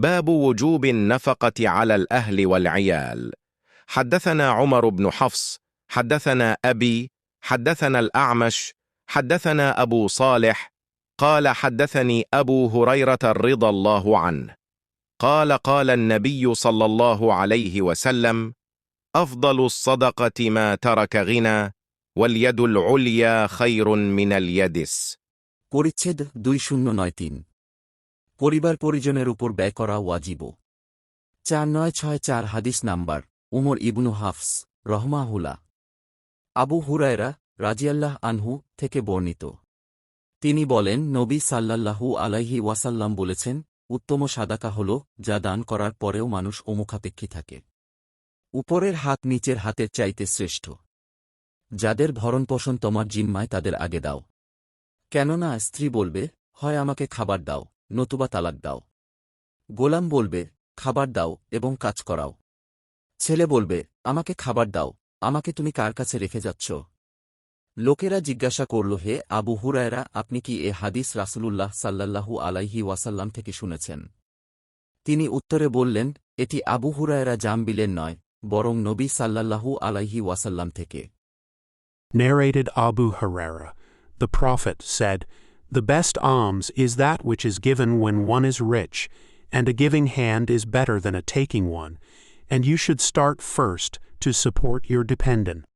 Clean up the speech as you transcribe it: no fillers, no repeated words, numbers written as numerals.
باب وجوب النفقة على الأهل والعيال. حدثنا عمر بن حفص حدثنا أبي حدثنا الأعمش حدثنا أبو صالح قال حدثني أبو هريرة رضي الله عنه قال قال النبي صلى الله عليه وسلم: أفضل الصدقة ما ترك غنى واليد العليا خير من اليدس। পরিচ্ছেদ 2093 পরিবার পরিজনের উপর ব্যয় করা ওয়াজিব। 4964 হাদিস নাম্বার উমর ইবনু হাফস রহমাহুল্লাহ আবু হুরায়রা রাজিয়াল্লাহ আনহু থেকে বর্ণিত। তিনি বলেন, নবী সাল্লাল্লাহু আলাইহি ওয়াসাল্লাম বলেছেন, উত্তম সাদাকা হল যা দান করার পরেও মানুষ মুখাপেক্ষী থাকে। উপরের হাত নিচের হাতের চাইতে শ্রেষ্ঠ। যাদের ভরণপোষণ তোমার জিম্মায় তাদের আগে দাও। কেননা স্ত্রী বলবে, হয় আমাকে খাবার দাও নতুবা তালাক দাও। গোলাম বলবে, খাবার দাও এবং কাজ করাও। ছেলে বলবে, আমাকে খাবার দাও, আমাকে তুমি কার কাছে রেখে যাচ্ছ? লোকেরা জিজ্ঞাসা করল, হে আবু হুরায়রা, আপনি কি এ হাদিস রাসূলুল্লাহ সাল্লাল্লাহু আলাইহি ওয়াসাল্লাম থেকে শুনেছেন? তিনি উত্তরে বললেন, এটি আবু হুরায়রা জামবিলেন নয়, বরং নবী সাল্লাল্লাহু আলাইহি ওয়াসাল্লাম থেকে। Narrated Abu Huraira, the Prophet said, "The best alms is that which is given when one is rich, and a giving hand is better than a taking one, and you should start first to support your dependent."